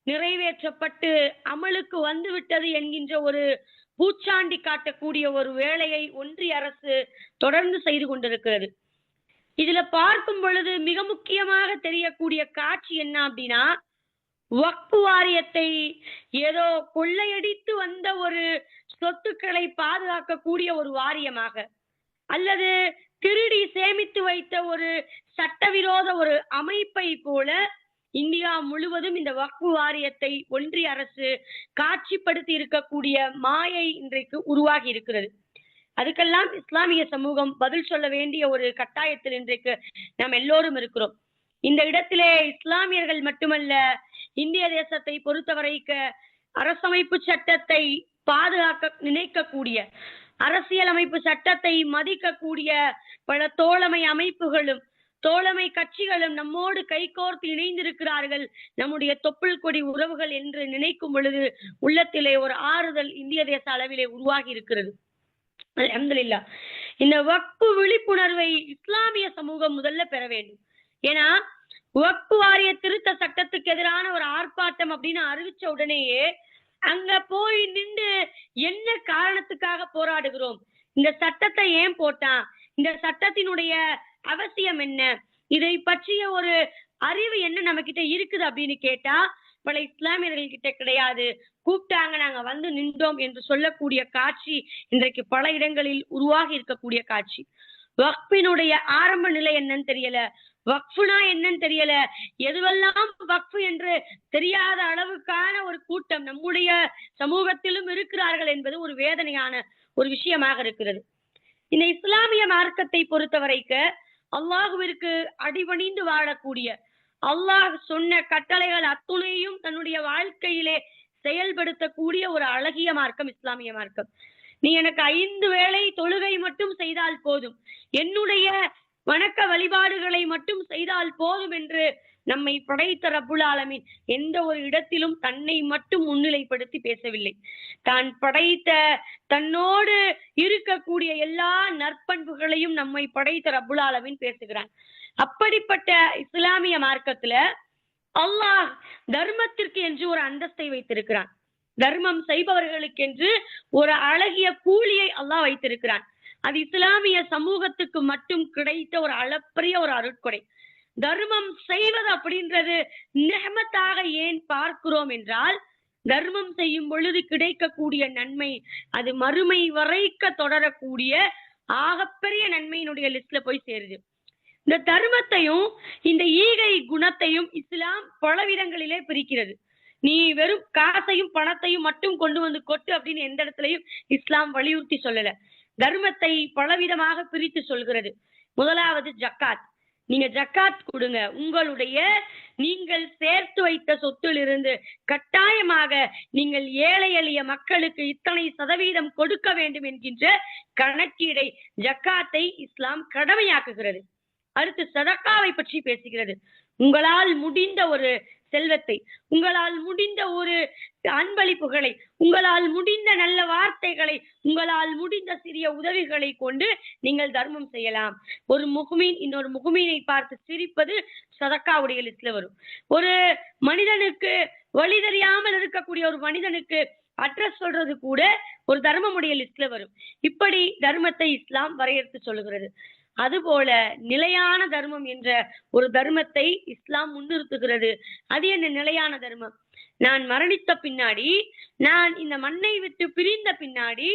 நிறைவேற்றப்பட்டு அமலுக்கு வந்துவிட்டது என்கின்ற ஒரு பூச்சாண்டி காட்டக்கூடிய ஒரு வேலையை ஒன்றிய அரசு தொடர்ந்து செய்து கொண்டிருக்கிறது. இதுல பார்க்கும் பொழுது மிக முக்கியமாக தெரியக்கூடிய காட்சி என்ன அப்படின்னா, வக்ஃப் வாரியத்தை ஏதோ கொள்ளையடித்து வந்த ஒரு சொத்துக்களை பாதுகாக்கக்கூடிய ஒரு வாரியமாக, அல்லது திருடி சேமித்து வைத்த ஒரு சட்டவிரோத ஒரு அமைப்பை போல இந்தியா முழுவதும் இந்த வக்ஃப் வாரியத்தை ஒன்றிய அரசு காட்சிப்படுத்தி இருக்கக்கூடிய மாயை இன்றைக்கு உருவாகி இருக்கிறது. அதுக்கெல்லாம் இஸ்லாமிய சமூகம் பதில் சொல்ல வேண்டிய ஒரு கட்டாயத்தில் இன்றைக்கு நாம் எல்லோரும் இருக்கிறோம். இந்த இடத்திலே இஸ்லாமியர்கள் மட்டுமல்ல, இந்திய தேசத்தை பொறுத்தவரைக்கு அரசமைப்பு சட்டத்தை பாதுகாக்க நினைக்கக்கூடிய, அரசியலமைப்பு சட்டத்தை மதிக்கக்கூடிய பல தோழமை அமைப்புகளும் தோழமை கட்சிகளும் நம்மோடு கைகோர்த்து இணைந்திருக்கிறார்கள், நம்முடைய தொப்புள் கொடி உறவுகள் என்று நினைக்கும் பொழுது உள்ளத்திலே ஒரு ஆறுதல் இந்திய தேச அளவிலே உருவாகி இருக்கிறது. அல்ஹம்துலில்லாஹ். இந்த வக்ஃப் விழிப்புணர்வை இஸ்லாமிய சமூகம் முதல்ல பெற வேண்டும். ஏன்னா வக்ஃப் வாரிய திருத்த சட்டத்துக்கு எதிரான ஒரு ஆர்ப்பாட்டம் அப்படின்னு அறிவிச்ச உடனேயே அங்க போய் நின்று என்ன காரணத்துக்காக போராடுகிறோம், இந்த சட்டத்தை ஏன் போட்டான், இந்த சட்டத்தினுடைய அவசியம் என்ன, இதை பற்றிய ஒரு அறிவு என்ன நம்ம கிட்ட இருக்குது அப்படின்னு கேட்டா பல இஸ்லாமியர்கள் கிட்ட கிடையாது. கூப்பிட்டாங்க, நாங்க வந்து நின்றோம் என்று சொல்லக்கூடிய காட்சி இன்றைக்கு பல இடங்களில் உருவாகி இருக்கக்கூடிய காட்சி. வக்ஃபினுடைய ஆரம்ப நிலை என்னன்னு தெரியல, வக்ஃபுனா என்னன்னு தெரியல, எதுவெல்லாம் வக்ஃப் என்று தெரியாத அளவுக்கான ஒரு கூட்டம் நம்முடைய சமூகத்திலும் இருக்கிறார்கள் என்பது ஒரு வேதனையான ஒரு விஷயமாக இருக்கிறது. இந்த இஸ்லாமிய மார்க்கத்தை பொறுத்தவரைக்கு அல்லாஹுவிற்கு அடிபணிந்து வாழக்கூடிய, அல்லாஹ் சொன்ன கட்டளைகள் அத்துணையும் தன்னுடைய வாழ்க்கையிலே செயல்படுத்தக்கூடிய ஒரு அழகிய மார்க்கம் இஸ்லாமிய மார்க்கம். நீ எனக்கு 5 வேளை தொழுகை மட்டும் செய்தால் போதும், என்னுடைய வணக்க வழிபாடுகளை மட்டும் செய்தால் போதும் என்று நம்மை படைத்த ரப்புல் ஆலமீன் எந்த ஒரு இடத்திலும் தன்னை மட்டும் முன்னிலைப்படுத்தி பேசவில்லை. தான் படைத்த தன்னோடு இருக்கக்கூடிய எல்லா நற்பண்புகளையும் நம்மை படைத்த ரப்புல் ஆலமீன் பேசுகிறான். அப்படிப்பட்ட இஸ்லாமிய மார்க்கத்துல அல்லாஹ் தர்மத்திற்கு என்று ஒரு அந்தஸ்தை வைத்திருக்கிறான். தர்மம் செய்பவர்களுக்கு என்று ஒரு அழகிய கூலியை அல்லாஹ் வைத்திருக்கிறான். அது இஸ்லாமிய சமூகத்துக்கு மட்டும் கிடைத்த ஒரு அளப்பரிய ஒரு அருட்கொடை. தர்மம் செய்வது அப்படின்றது நிஹ்மத்தாக ஏன் பார்க்கிறோம் என்றால், தர்மம் செய்யும் பொழுது கிடைக்கக்கூடிய நன்மை அது மறுமை வரைக்க தொடரக்கூடிய ஆகப்பெரிய நன்மையினுடைய லிஸ்ட்ல போய் சேருது. இந்த தர்மத்தையும் இந்த ஈகை குணத்தையும் இஸ்லாம் பல விதங்களிலே பிரிக்கிறது. நீ வெறும் காசையும் பணத்தையும் மட்டும் கொண்டு வந்து கொட்டு அப்படின்னு எந்த இடத்துலையும் இஸ்லாம் வலியுறுத்தி சொல்லல. தர்மத்தை பலவிதமாக பிரித்து சொல்கிறது. முதலாவது ஜக்காத். நீங்க ஜக்காத் கொடுங்க, உங்களுடைய நீங்கள் சேர்த்து வைத்த சொத்திலிருந்து கட்டாயமாக நீங்கள் ஏழை எளிய மக்களுக்கு இத்தனை சதவீதம் கொடுக்க வேண்டும் என்கின்ற கணக்கீடை ஜக்காத்தை இஸ்லாம் கடமையாக்குகிறது. அடுத்து சதக்காவை பற்றி பேசுகிறது. உங்களால் முடிந்த ஒரு செல்வத்தை, உங்களால் முடிந்த ஒரு அன்பளிப்புகளை, உங்களால் முடிந்த நல்ல வார்த்தைகளை, உங்களால் முடிந்த சிறிய உதவிகளை கொண்டு நீங்கள் தர்மம் செய்யலாம். ஒரு முஹ்மின் இன்னொரு முஹ்மினை பார்த்து சிரிப்பது சதக்காவுடைய லிஸ்ட்ல வரும். ஒரு மனிதனுக்கு வழி தெரியாமல் இருக்கக்கூடிய ஒரு மனிதனுக்கு அட்ரஸ் சொல்றது கூட ஒரு தர்மமுடைய லிஸ்ட்ல வரும். இப்படி தர்மத்தை இஸ்லாம் வரையறுத்து சொல்லுகிறது. அதுபோல நிலையான தர்மம் என்ற ஒரு தர்மத்தை இஸ்லாம் முன்னிறுத்துகிறது. அது என்ன நிலையான தர்மம்? நான் மரணித்த பின்னாடி, நான் இந்த மண்ணை விட்டு பிரிந்த பின்னாடி,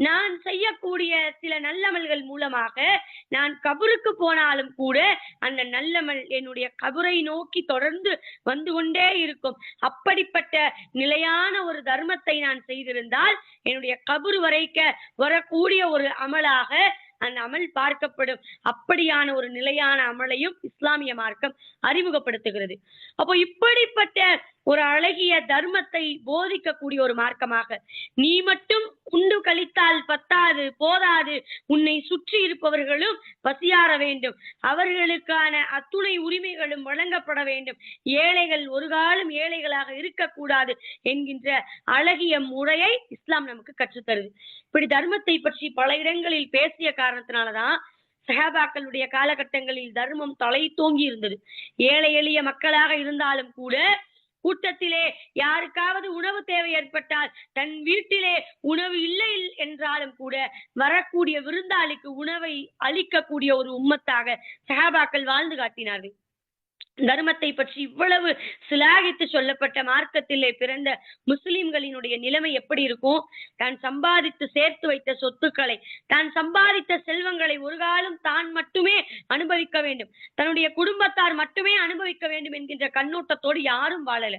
நான் செய்யக்கூடிய சில நல்லமல்கள் மூலமாக நான் கபருக்கு போனாலும் கூட அந்த நல்லமல் என்னுடைய கபரை நோக்கி தொடர்ந்து வந்து கொண்டே இருக்கும். அப்படிப்பட்ட நிலையான ஒரு தர்மத்தை நான் செய்திருந்தால் என்னுடைய கபரு வரைக்க வரக்கூடிய ஒரு அமலாக அந்த அமல் பார்க்கப்படும். அப்படியான ஒரு நிலையான அமலையும் இஸ்லாமிய மார்க்கம் அறிமுகப்படுத்துகிறது. அப்போ இப்படிப்பட்ட ஒரு அழகிய தர்மத்தை போதிக்கக்கூடிய ஒரு மார்க்கமாக, நீ மட்டும் உண்டு கழித்தால் பத்தாது போதாது, உன்னை சுற்றி இருப்பவர்களும் பசியாற வேண்டும், அவர்களுக்கான அத்துணை உரிமைகளும் வழங்கப்பட வேண்டும், ஏழைகள் ஒரு காலம் ஏழைகளாக இருக்கக்கூடாது என்கின்ற அழகிய முறையை இஸ்லாம் நமக்கு கற்றுத்தருது. இப்படி தர்மத்தை பற்றி பல இடங்களில் பேசிய காரணத்தினாலதான் சஹாபாக்களுடைய காலகட்டங்களில் தர்மம் தலை தோங்கி இருந்தது. ஏழை எளிய மக்களாக இருந்தாலும் கூட கூட்டத்திலே யாருக்காவது உணவு தேவை ஏற்பட்டால் தன் வீட்டிலே உணவு இல்லை என்றாலும் கூட வரக்கூடிய விருந்தாளிக்கு உணவை அளிக்கக்கூடிய ஒரு உம்மத்தாக சஹாபாக்கள் வாழ்ந்து காட்டினார்கள். தர்மத்தை பற்றி இவ்வளவு சிலாகித்து சொல்லப்பட்ட மார்க்கத்திலே பிறந்த முஸ்லிம்களினுடைய நிலைமை எப்படி இருக்கும்? தான் சம்பாதித்து சேர்த்து வைத்த சொத்துக்களை, தான் சம்பாதித்த செல்வங்களை ஒரு காலம் தான் மட்டுமே அனுபவிக்க வேண்டும், தன்னுடைய குடும்பத்தார் மட்டுமே அனுபவிக்க வேண்டும் என்கின்ற கண்ணோட்டத்தோடு யாரும் வாழல.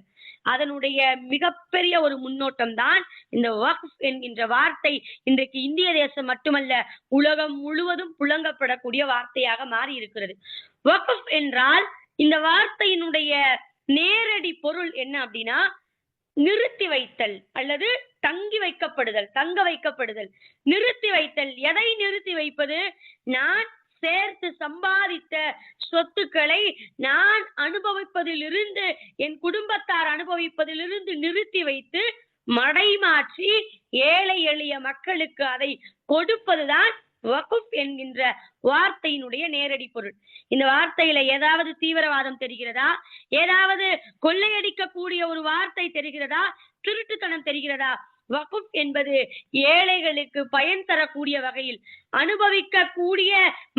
அதனுடைய மிகப்பெரிய ஒரு முன்னோட்டம் தான் இந்த வக்ஃப் என்கின்ற வார்த்தை. இன்றைக்கு இந்திய தேசம் மட்டுமல்ல, உலகம் முழுவதும் புழங்கப்படக்கூடிய வார்த்தையாக மாறி இருக்கிறது. வக்ஃப் என்றால் இந்த வார்த்தையினுடைய நேரடி பொருள் என்ன அப்படின்னா, நிறுத்தி வைத்தல் அல்லது தங்கி வைக்கப்படுதல், தங்க வைக்கப்படுதல். நிறுத்தி வைத்தல், எதை நிறுத்தி வைப்பது? நான் சேர்த்து சம்பாதித்த சொத்துக்களை நான் அனுபவிப்பதிலிருந்து, என் குடும்பத்தார் அனுபவிப்பதிலிருந்து நிறுத்தி வைத்து மடைமாற்றி ஏழை எளிய மக்களுக்கு அதை கொடுப்பதுதான் வக்ஃப் என்கின்ற வார்த்தையினுடைய நேரடி பொருள். இந்த வார்த்தையில ஏதாவது தீவிரவாதம் தெரிகிறதா? ஏதாவது கொள்ளையடிக்கக்கூடிய ஒரு வார்த்தை தெரிகிறதா? திருட்டுத்தனம் தெரிகிறதா? வக்ஃப் என்பது ஏழைகளுக்கு பயன் தரக்கூடிய வகையில், அனுபவிக்கக்கூடிய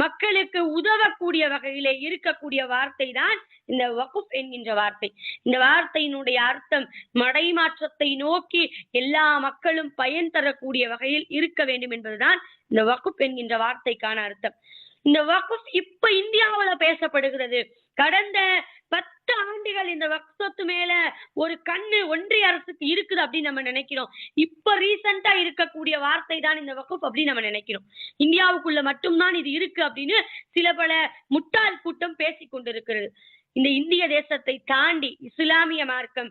மக்களுக்கு உதவக்கூடிய வகையிலே இருக்கக்கூடிய வார்த்தை தான் இந்த வக்ஃப் என்கின்ற வார்த்தை. இந்த வார்த்தையினுடைய அர்த்தம் மடைமாற்றத்தை நோக்கி எல்லா மக்களும் பயன் தரக்கூடிய வகையில் இருக்க வேண்டும் என்பதுதான் இந்த வக்ஃப் என்கின்ற வார்த்தைக்கான அர்த்தம். இந்த வக்ஃப் இப்ப இந்தியாவுல பேசப்படுகிறது. கடந்த 10 ஆண்டுகள் இந்த வக்ஃப் சொத்து மேல ஒரு கண்ணு ஒன்றிய அரசுக்கு இருக்குது அப்படின்னு நம்ம நினைக்கிறோம். இப்ப ரீசெண்டா இருக்கக்கூடிய வார்த்தை தான் இந்த வக்ஃப் அப்படின்னு நம்ம நினைக்கிறோம். இந்தியாவுக்குள்ள மட்டும்தான் இது இருக்கு அப்படின்னு சில பல முட்டாள் கூட்டம் பேசிக் கொண்டிருக்கிறது. இந்த இந்திய தேசத்தை தாண்டி இஸ்லாமிய மார்க்கம்,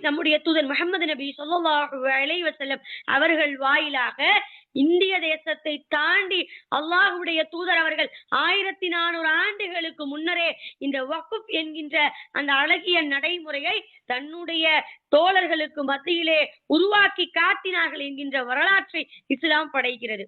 நம்முடைய தூதர் முஹம்மது நபி ஸல்லல்லாஹு அலைஹி வஸல்லம் அவர்கள் வாயிலாக இந்திய தேசத்தை தாண்டி அல்லாஹ்வுடைய தூதர் அவர்கள் 1400 ஆண்டுகளுக்கு முன்னரே இந்த வக்ஃப் என்கின்ற அந்த அழகிய நடைமுறையை தன்னுடைய தோழர்களுக்கு மத்தியிலே உருவாக்கி காட்டினார்கள் என்கின்ற வரலாற்றை இஸ்லாம் படைக்கிறது.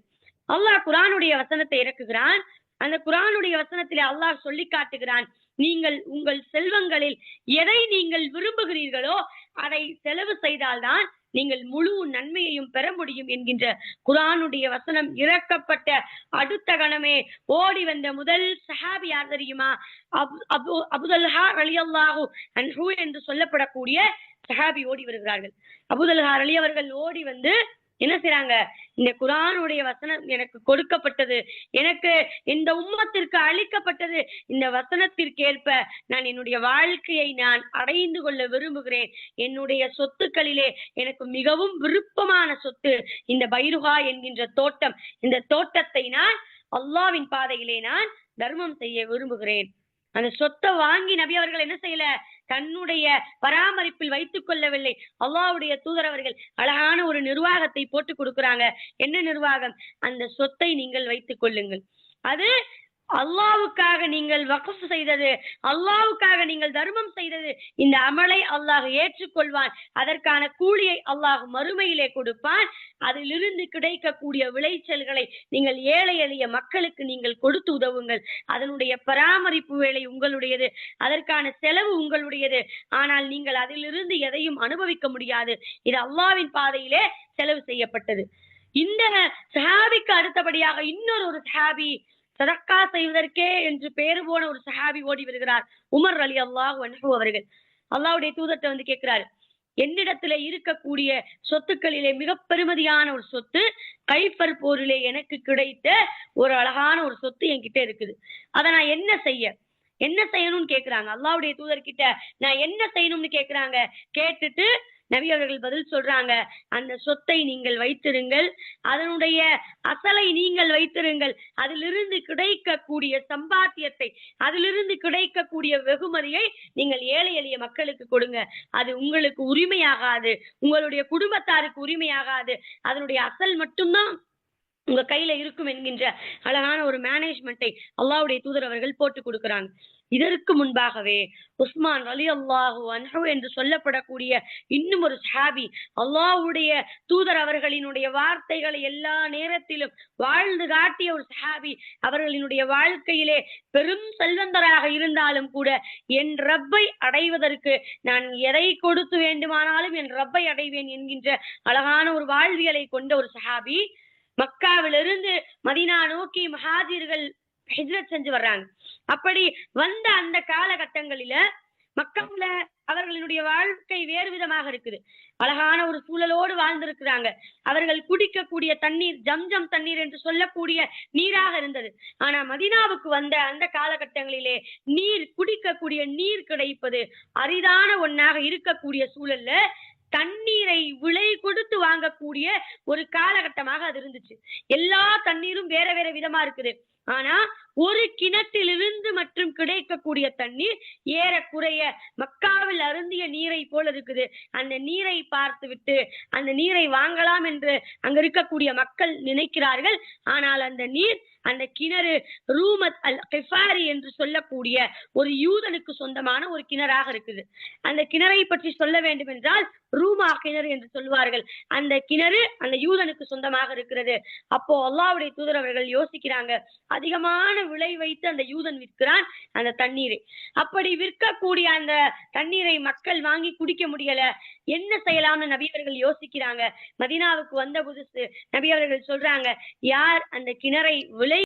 அல்லாஹ் குர்ஆனுடைய வசனத்தை இறக்குகிறான். அந்த குர்ஆனுடைய வசனத்திலே அல்லாஹ் சொல்லி காட்டுகிறான், நீங்கள் உங்கள் செல்வங்களில் எதை நீங்கள் விரும்புகிறீர்களோ அதை செலவு செய்தால்தான் நீங்கள் முழு நன்மையையும் பெற முடியும் என்கின்ற குர்ஆனுடைய வசனம் இறக்கப்பட்ட அடுத்த கணமே ஓடி வந்த முதல் சஹாபி யார் தெரியுமா? அபூதல்ஹா ரலியல்லாஹு அன்ஹு என்று சொல்லப்படக்கூடிய சஹாபி ஓடி வருகிறார்கள். அபூதல்ஹா ரலி அவர்கள் ஓடி வந்து என்ன செய்றாங்க? இந்த குர்ஆனுடைய வசனம் எனக்கு கொடுக்கப்பட்டது, எனக்கு இந்த உம்மத்திற்கு அளிக்கப்பட்டது, இந்த வசனத்திற்கேற்ப நான் என்னுடைய வாழ்க்கையை நான் அடைந்து கொள்ள விரும்புகிறேன். என்னுடைய சொத்துக்களிலே எனக்கு மிகவும் விருப்பமான சொத்து இந்த பைருஹா என்கின்ற தோட்டம். இந்த தோட்டத்தை நான் அல்லாஹ்வின் பாதையிலே நான் தர்மம் செய்ய விரும்புகிறேன். அந்த சொத்தை வாங்கி நபி அவர்கள் என்ன செய்யல? தன்னுடைய பராமரிப்பில் வைத்துக் கொள்ளவில்லை. அல்லாஹ்வுடைய தூதர் அவர்கள் அழகான ஒரு நிர்வாகத்தை போட்டு கொடுக்கிறாங்க. என்ன நிர்வாகம்? அந்த சொத்தை நீங்கள் வைத்துக் கொள்ளுங்கள், அது அல்லாஹ்வுக்காக நீங்கள் வக்ஃப் செய்தது, அல்லாஹ்வுக்காக நீங்கள் தர்மம் செய்தது, இந்த அமலை அல்லாஹ் ஏற்றுக்கொள்வான். அதற்கான கூலியை அல்லாஹ் மறுமையிலே கொடுப்பான். அதிலிருந்து கிடைக்கக்கூடிய விளைச்சல்களை நீங்கள் ஏழை எளிய மக்களுக்கு நீங்கள் கொடுத்து உதவுங்கள். அதனுடைய பராமரிப்பு வேலை உங்களுடையது, அதற்கான செலவு உங்களுடையது. ஆனால் நீங்கள் அதிலிருந்து எதையும் அனுபவிக்க முடியாது. இது அல்லாஹ்வின் பாதையிலே செலவு செய்யப்பட்டது. இந்த சஹாபிக்கு அடுத்தபடியாக இன்னொரு சஹாபி, சதக்கா செய்வதற்கே என்று பேரு போன ஒரு சஹாபி ஓடி வருகிறார். உமர் ரலியல்லாஹு அன்ஹு அவர்கள் அல்லாஹ்வுடைய தூதர்ட்ட வந்து கேட்கிறாரு, என்னிடத்திலே இருக்கக்கூடிய சொத்துக்களிலே மிக பெருமதியான ஒரு சொத்து, கைஃபர் போரிலே எனக்கு கிடைத்த ஒரு அழகான ஒரு சொத்து என்கிட்ட இருக்குது. அதை நான் என்ன செய்யணும்னு கேக்குறாங்க. அல்லாஹ்வுடைய தூதர்கிட்ட நான் என்ன செய்யணும்னு கேக்குறாங்க. கேட்டுட்டு நபி அவர்கள் பதில் சொல்றாங்க, அந்த சொத்தை நீங்கள் வைத்திருங்கள், அதனுடைய அசலை நீங்கள் வைத்திருங்கள், அதிலிருந்து கிடைக்கக்கூடிய சம்பாத்தியத்தை, அதிலிருந்து கிடைக்கக்கூடிய வெகுமதியை நீங்கள் ஏழை எளிய மக்களுக்கு கொடுங்க. அது உங்களுக்கு உரிமையாகாது, உங்களுடைய குடும்பத்தாருக்கு உரிமையாகாது, அதனுடைய அசல் மட்டும்தான் உங்க கையில இருக்கும் என்கின்ற அழகான ஒரு மேனேஜ்மெண்ட்டை அல்லாஹ்வுடைய தூதர் அவர்கள் போட்டு கொடுக்கிறாங்க. இதற்கு முன்பாகவே உஸ்மான் ரலியல்லாஹு அன்ஹு என்று சொல்லப்படக்கூடிய இன்னும் ஒரு சஹாபி, அல்லாஹ்வுடைய தூதர் அவர்களினுடைய வார்த்தைகளை எல்லா நேரத்திலும் வாழ்ந்து காட்டிய ஒரு சஹாபி, அவர்களினுடைய வாழ்க்கையிலே பெரும் செல்வந்தராக இருந்தாலும் கூட என் ரப்பை அடைவதற்கு நான் எதை கொடுத்து வேண்டுமானாலும் என் ரப்பை அடைவேன் என்கின்ற அழகான ஒரு வாழ்வியலை கொண்ட ஒரு சஹாபி, மக்காவிலிருந்து மதீனா நோக்கி மஹாஜிர்கள் ஹிஜ்ரத் செஞ்சு வர்றாங்க. அப்படி வந்த அந்த காலகட்டங்களில மக்காவுல அவர்களுடைய வாழ்க்கை வேறு விதமாக இருக்குது. அழகான ஒரு சூழலோடு வாழ்ந்திருக்கிறாங்க. அவர்கள் குடிக்கக்கூடிய தண்ணீர் ஜம்ஜம் தண்ணீர் என்று சொல்லக்கூடிய நீராக இருந்தது. ஆனா மதீனாவுக்கு வந்த அந்த காலகட்டங்களிலே நீர், குடிக்கக்கூடிய நீர் கிடைப்பது அரிதான ஒன்னாக இருக்கக்கூடிய சூழல்ல தண்ணீரை விலை கொடுத்து வாங்கக்கூடிய ஒரு காலகட்டமாக அது இருந்துச்சு. எல்லா தண்ணீரும் வேற வேற விதமா இருக்குது. ஆனா ஒரு கிணற்றிலிருந்து மற்றும் கிடைக்கக்கூடிய தண்ணீர் ஏறக்குறைய மக்காவில் அருந்திய நீரை போல இருக்குது. அந்த நீரை பார்த்து விட்டு அந்த நீரை வாங்கலாம் என்று அங்க இருக்கக்கூடிய மக்கள் நினைக்கிறார்கள். ஆனால் அந்த நீர், அந்த கிணறு ரூமத் அல் கிஃபாரி என்று சொல்லக்கூடிய ஒரு யூதனுக்கு சொந்தமான ஒரு கிணறாக இருக்குது. அந்த கிணறை பற்றி சொல்ல வேண்டும் என்றால் ரூமா கிணறு என்று சொல்வார்கள். அந்த கிணறு அந்த யூதனுக்கு சொந்தமாக இருக்கிறது. அப்போ அல்லாஹ்வுடைய தூதர் அவர்கள் யோசிக்கிறாங்க, அதிகமான விலை வைத்து அந்த யூதன் விற்கிறான் அந்த தண்ணீரை. அப்படி விற்கக்கூடிய அந்த தண்ணீரை மக்கள் வாங்கி குடிக்க முடியல, என்ன செய்யலாம்னு நபி அவர்கள் யோசிக்கிறாங்க. மதீனாவுக்கு வந்த புதுசு நபி அவர்கள் சொல்றாங்க, யார் அந்த கிணறை விலை